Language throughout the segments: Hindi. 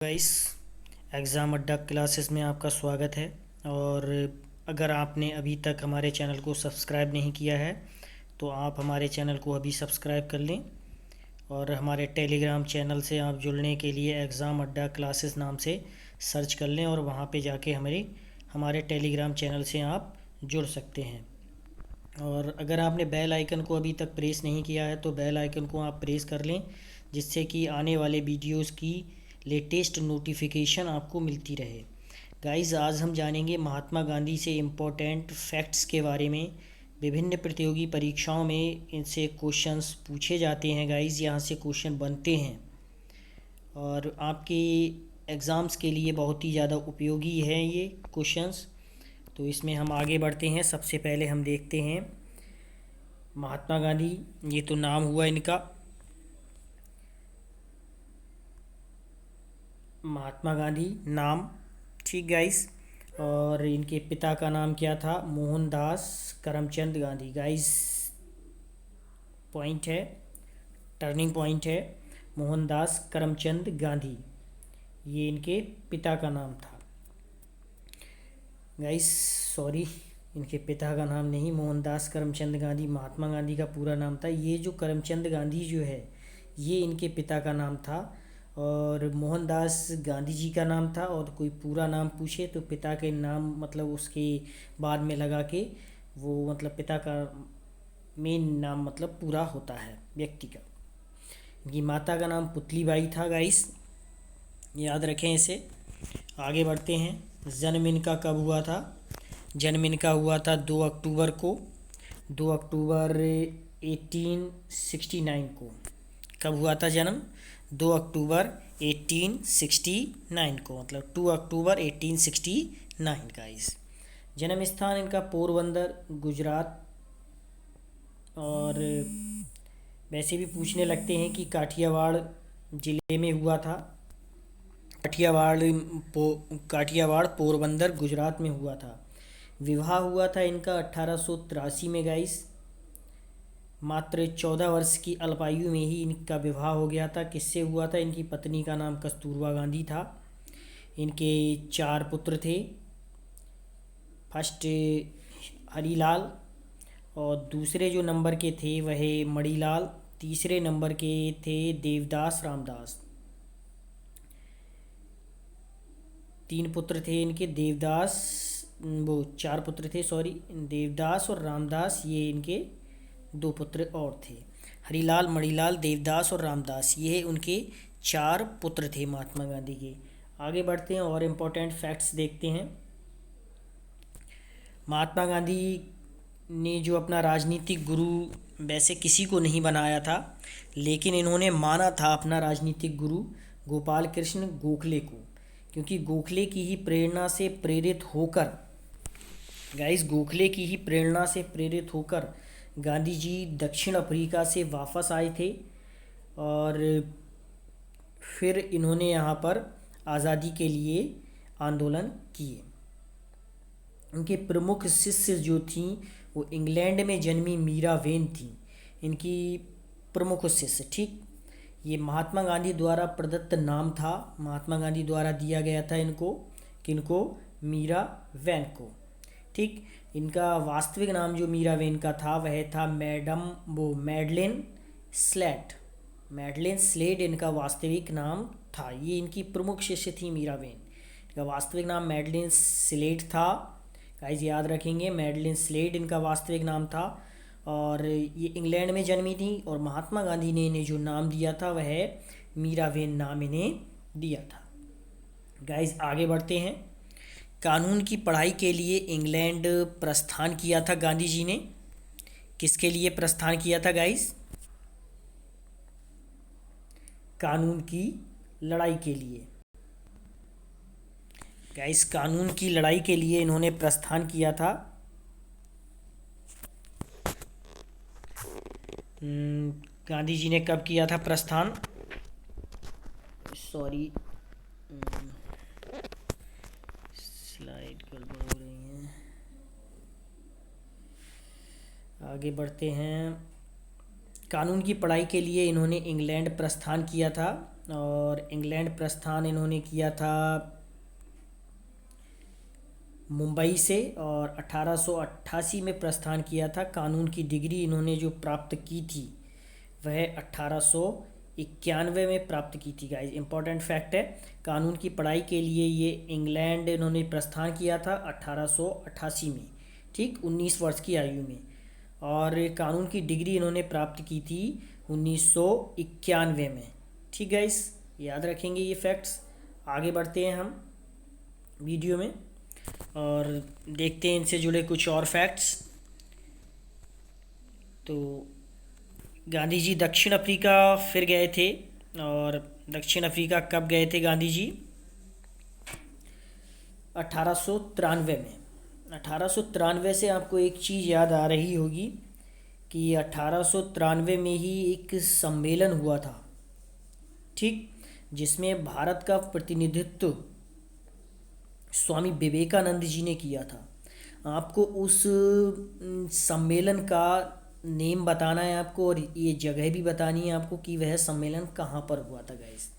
गाइस, एग्ज़ाम अड्डा क्लासेस में आपका स्वागत है। और अगर आपने अभी तक हमारे चैनल को सब्सक्राइब नहीं किया है तो आप हमारे चैनल को अभी सब्सक्राइब कर लें। और हमारे टेलीग्राम चैनल से आप जुड़ने के लिए एग्ज़ाम अड्डा क्लासेस नाम से सर्च कर लें और वहाँ पे जाके हमारे टेलीग्राम चैनल से आप जुड़ सकते हैं। और अगर आपने बेल आइकन को अभी तक प्रेस नहीं किया है तो बेल आइकन को आप प्रेस कर लें, जिससे कि आने वाले वीडियोस की लेटेस्ट नोटिफिकेशन आपको मिलती रहे। गाइस, आज हम जानेंगे महात्मा गांधी से इम्पोर्टेंट फैक्ट्स के बारे में। विभिन्न प्रतियोगी परीक्षाओं में इनसे क्वेश्चंस पूछे जाते हैं। गाइस, यहाँ से क्वेश्चन बनते हैं और आपके एग्ज़ाम्स के लिए बहुत ही ज़्यादा उपयोगी है ये क्वेश्चंस। तो इसमें हम आगे बढ़ते हैं। सबसे पहले हम देखते हैं महात्मा गांधी। ये तो नाम हुआ इनका, महात्मा गांधी नाम, ठीक गाइस। और इनके पिता का नाम क्या था? मोहनदास करमचंद गांधी। गाइस, पॉइंट है, टर्निंग पॉइंट है। मोहनदास करमचंद गांधी, ये इनके पिता का नाम था। गाइस सॉरी, इनके पिता का नाम नहीं, मोहनदास करमचंद गांधी महात्मा गांधी का पूरा नाम था। ये जो करमचंद गांधी जो है ये इनके पिता का नाम था और मोहनदास गांधी जी का नाम था। और कोई पूरा नाम पूछे तो पिता के नाम मतलब उसके बाद में लगा के वो मतलब पिता का मेन नाम मतलब पूरा होता है व्यक्ति का। इनकी माता का नाम पुतलीबाई था। गाइस, याद रखें इसे। आगे बढ़ते हैं। जन्म इनका कब हुआ था? जन्म इनका हुआ था 2 अक्टूबर को, 2 अक्टूबर 1869 को। कब हुआ था जन्म? 2 अक्टूबर 1869 को, मतलब 2 अक्टूबर 1869 गाइस। जन्म स्थान इनका पोरबंदर, गुजरात। और वैसे भी पूछने लगते हैं कि काठियावाड़ ज़िले में हुआ था। काठियावाड़ पोरबंदर गुजरात में हुआ था। विवाह हुआ था इनका 1883 में गाइस। मात्र 14 वर्ष की अल्पायु में ही इनका विवाह हो गया था। किससे हुआ था? इनकी पत्नी का नाम कस्तूरबा गांधी था। इनके 4 पुत्र थे। फर्स्ट हरीलाल, और दूसरे जो नंबर के थे वह मणिलाल, तीसरे नंबर के थे देवदास रामदास। 3 पुत्र थे इनके, देवदास, वो 4 पुत्र थे सॉरी, देवदास और रामदास, ये इनके 2 पुत्र और थे। हरिलाल, मणिलाल, देवदास और रामदास, ये उनके 4 पुत्र थे महात्मा गांधी के। आगे बढ़ते हैं और इम्पोर्टेंट फैक्ट्स देखते हैं। महात्मा गांधी ने जो अपना राजनीतिक गुरु वैसे किसी को नहीं बनाया था, लेकिन इन्होंने माना था अपना राजनीतिक गुरु गोपाल कृष्ण गोखले को, क्योंकि गोखले की ही प्रेरणा से प्रेरित होकर, गाइस गोखले की ही प्रेरणा से प्रेरित होकर गांधी जी दक्षिण अफ्रीका से वापस आए थे। और फिर इन्होंने यहाँ पर आज़ादी के लिए आंदोलन किए। उनके प्रमुख शिष्य जो थीं वो इंग्लैंड में जन्मी मीरा वेन थी, इनकी प्रमुख शिष्य, ठीक। ये महात्मा गांधी द्वारा प्रदत्त नाम था, महात्मा गांधी द्वारा दिया गया था इनको, किनको? मीरा वैन को, ठीक। इनका वास्तविक नाम जो मीरा वेन का था वह था मैडलेन स्लेट। मैडलेन स्लेट इनका वास्तविक नाम था। ये इनकी प्रमुख शिष्य थी मीरा वेन। इनका वास्तविक नाम मैडलेन स्लेट था। गाइस याद रखेंगे, मैडलेन स्लेट इनका वास्तविक नाम था। और ये इंग्लैंड में जन्मी थी और महात्मा गांधी ने इन्हें जो नाम दिया था वह मीरा वेन नाम इन्हें दिया था। गाइस आगे बढ़ते हैं। कानून की पढ़ाई के लिए इंग्लैंड प्रस्थान किया था गांधी जी ने। किसके लिए प्रस्थान किया था गाइस? कानून की लड़ाई के लिए। गाइस कानून की लड़ाई के लिए इन्होंने प्रस्थान किया था। गांधी जी ने कब किया था प्रस्थान? सॉरी, स्लाइड गड़बड़ हो रही है। आगे बढ़ते हैं। कानून की पढ़ाई के लिए इन्होंने इंग्लैंड प्रस्थान किया था और इंग्लैंड प्रस्थान इन्होंने किया था मुंबई से, और 1888 में प्रस्थान किया था। कानून की डिग्री इन्होंने जो प्राप्त की थी वह 1891 में प्राप्त की थी। गाइस इंपॉर्टेंट फैक्ट है, कानून की पढ़ाई के लिए ये इंग्लैंड इन्होंने प्रस्थान किया था 1888 में, ठीक 19 वर्ष की आयु में। और कानून की डिग्री इन्होंने प्राप्त की थी 1991 में। ठीक गाइस, याद रखेंगे ये फैक्ट्स। आगे बढ़ते हैं हम वीडियो में और देखते हैं इनसे जुड़े कुछ और फैक्ट्स। तो गांधी जी दक्षिण अफ्रीका फिर गए थे, और दक्षिण अफ्रीका कब गए थे गांधी जी? 1893 में। 1893 से आपको एक चीज़ याद आ रही होगी कि 1893 में ही एक सम्मेलन हुआ था, ठीक, जिसमें भारत का प्रतिनिधित्व स्वामी विवेकानंद जी ने किया था। आपको उस सम्मेलन का नेम बताना है आपको, और ये जगह भी बतानी है आपको कि वह सम्मेलन कहाँ पर हुआ था गाइस।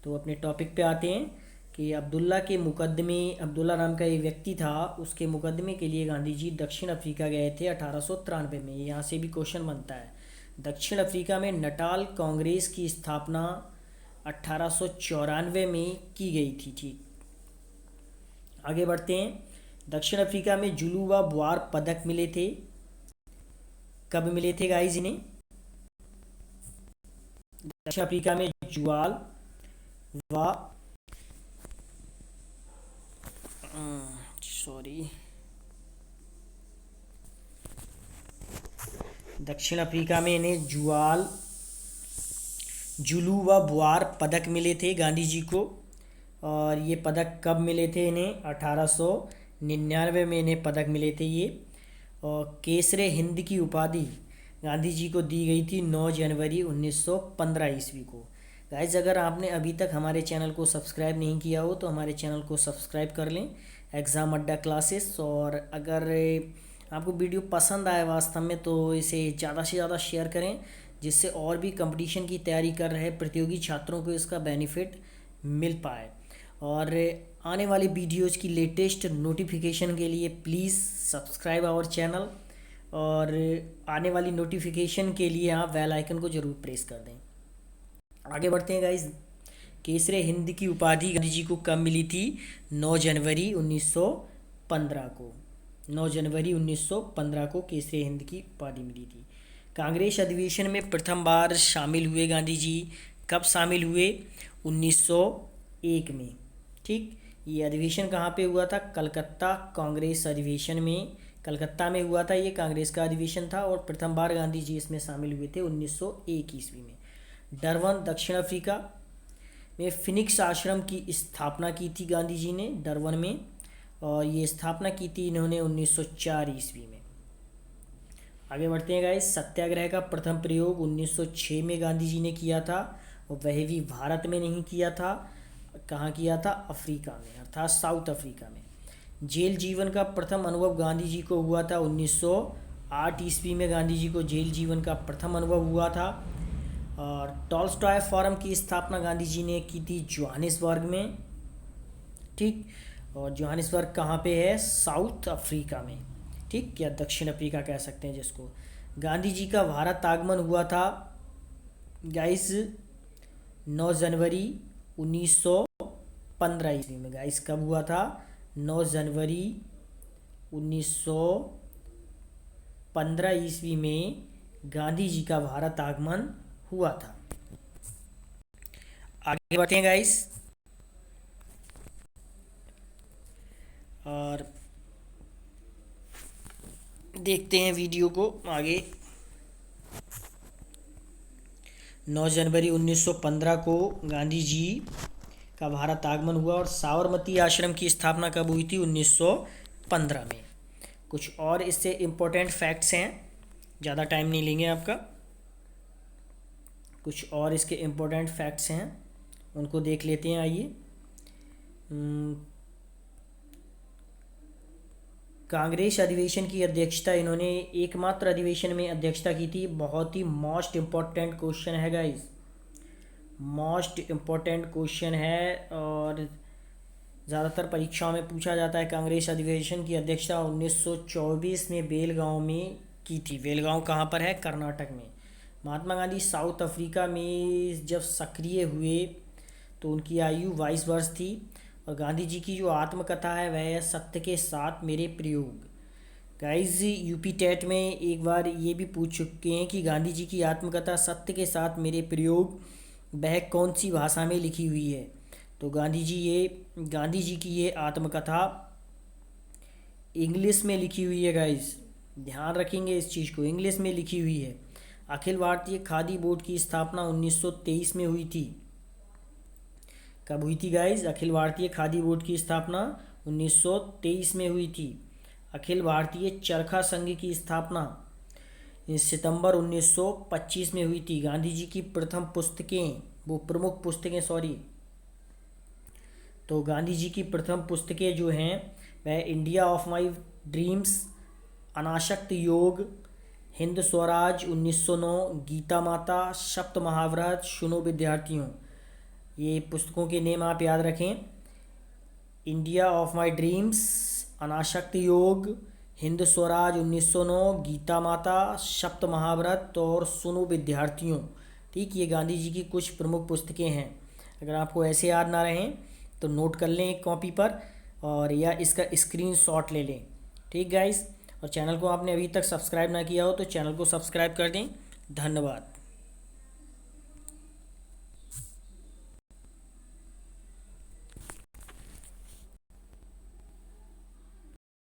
तो अपने टॉपिक पे आते हैं कि अब्दुल्ला के मुकदमे, अब्दुल्ला नाम का एक व्यक्ति था, उसके मुकदमे के लिए गांधी जी दक्षिण अफ्रीका गए थे 1893 में। यहाँ से भी क्वेश्चन बनता है। दक्षिण अफ्रीका में नटाल कांग्रेस की स्थापना 1894 में की गई थी, ठीक। आगे बढ़ते हैं। दक्षिण अफ्रीका में जुलू व बुआर पदक मिले थे, कब मिले थे गाइस इन्हें? दक्षिण अफ्रीका में जुआल व दक्षिण अफ्रीका में इन्हें जुलू व बुआर पदक मिले थे गांधी जी को। और ये पदक कब मिले थे इन्हें? 1899 में इन्हें पदक मिले थे ये। और केसरे हिंद की उपाधि गांधी जी को दी गई थी 9 जनवरी 1915 ईस्वी को। गाइज अगर आपने अभी तक हमारे चैनल को सब्सक्राइब नहीं किया हो तो हमारे चैनल को सब्सक्राइब कर लें, एग्ज़ाम अड्डा क्लासेस। और अगर आपको वीडियो पसंद आए वास्तव में तो इसे ज़्यादा से ज़्यादा शेयर करें, जिससे और भी कंपटीशन की तैयारी कर रहे प्रतियोगी छात्रों को इसका बेनिफिट मिल पाए। और आने वाली वीडियोज़ की लेटेस्ट नोटिफिकेशन के लिए प्लीज़ सब्सक्राइब आवर चैनल, और आने वाली नोटिफिकेशन के लिए आप बेल आइकन को ज़रूर प्रेस कर दें। आगे बढ़ते हैं गाइज। केसरे हिंद की उपाधि गांधी जी को कब मिली थी? 9 जनवरी 1915 को। 9 जनवरी 1915 को केसरे हिंद की उपाधि मिली थी। कांग्रेस अधिवेशन में प्रथम बार शामिल हुए गांधी जी, कब शामिल हुए? 1901 में, ठीक। ये अधिवेशन कहाँ पे हुआ था? कलकत्ता कांग्रेस अधिवेशन में, कलकत्ता में हुआ था। ये कांग्रेस का अधिवेशन था और प्रथम बार गांधी जी इसमें शामिल हुए थे 1901 ईस्वी में। डरबन दक्षिण अफ्रीका में फिनिक्स आश्रम की स्थापना की थी गांधी जी ने डरबन में, और ये स्थापना की थी इन्होंने 1904 ईस्वी में। आगे बढ़ते हैं गाइस। सत्याग्रह का प्रथम प्रयोग 1906 में गांधी जी ने किया था, और वह भी भारत में नहीं किया था। कहाँ किया था? अफ्रीका में, अर्थात साउथ अफ्रीका में। जेल जीवन का प्रथम अनुभव गांधी जी को हुआ था 1908 ईस्वी में। गांधी जी को जेल जीवन का प्रथम अनुभव हुआ था। और टॉल्स्टॉय फोरम की स्थापना गांधी जी ने की थी जोहानिसबर्ग में, ठीक। और जोहानिसबर्ग कहाँ पे है? साउथ अफ्रीका में, ठीक, या दक्षिण अफ्रीका कह सकते हैं जिसको। गांधी जी का भारत आगमन हुआ था गाइस 9 जनवरी 1915 ईस्वी में। गाइस कब हुआ था? 9 जनवरी 1915 ईस्वी में गांधी जी का भारत आगमन हुआ था। आगे बढ़ते हैं गाइस, और देखते हैं वीडियो को आगे। 9 जनवरी 1915 को गांधी जी का भारत आगमन हुआ, और साबरमती आश्रम की स्थापना कब हुई थी? 1915 में। कुछ और इससे इम्पोर्टेंट फैक्ट्स हैं, ज़्यादा टाइम नहीं लेंगे आपका। कुछ और इसके इम्पोर्टेंट फैक्ट्स हैं, उनको देख लेते हैं, आइए। कांग्रेस अधिवेशन की अध्यक्षता इन्होंने एकमात्र अधिवेशन में अध्यक्षता की थी। बहुत ही मोस्ट इम्पोर्टेंट क्वेश्चन है गाइस, मोस्ट इम्पोर्टेंट क्वेश्चन है और ज़्यादातर परीक्षाओं में पूछा जाता है। कांग्रेस अधिवेशन की अध्यक्षता 1924 में बेलगांव में की थी। बेलगांव कहाँ पर है? कर्नाटक में। महात्मा गांधी साउथ अफ्रीका में जब सक्रिय हुए तो उनकी आयु 22 वर्ष थी। और गांधी जी की जो आत्मकथा है वह है सत्य के साथ मेरे प्रयोग। गाइज यूपी टेट में एक बार ये भी पूछ चुके हैं कि गांधी जी की आत्मकथा सत्य के साथ मेरे प्रयोग वह कौन सी भाषा में लिखी हुई है? तो गांधी जी की ये आत्मकथा इंग्लिश में लिखी हुई है। गाइज ध्यान रखेंगे इस चीज़ को, इंग्लिश में लिखी हुई है। अखिल भारतीय खादी बोर्ड की स्थापना 1923 में हुई थी। कब हुई थी गाइज? अखिल भारतीय खादी बोर्ड की स्थापना 1923 में हुई थी। अखिल भारतीय चरखा संघ की स्थापना सितंबर 1925 में हुई थी। गांधी जी की प्रथम पुस्तकें, वो प्रमुख पुस्तकें सॉरी, तो गांधी जी की प्रथम पुस्तकें जो हैं वह इंडिया ऑफ माई ड्रीम्स, अनासक्त योग, हिंद स्वराज 1909, गीता माता, सप्त महाव्रत, सुनो विद्यार्थियों। ये पुस्तकों के नेम आप याद रखें। इंडिया ऑफ माई ड्रीम्स, अनासक्त योग, हिंद स्वराज 1909, गीता माता, सप्त महाव्रत और सुनो विद्यार्थियों। ठीक, ये गांधी जी की कुछ प्रमुख पुस्तकें हैं। अगर आपको ऐसे याद ना रहें तो नोट कर लें एक कॉपी पर और या इसका स्क्रीनशॉट ले लें। ठीक गाइस, और चैनल को आपने अभी तक सब्सक्राइब ना किया हो तो चैनल को सब्सक्राइब कर दें। धन्यवाद।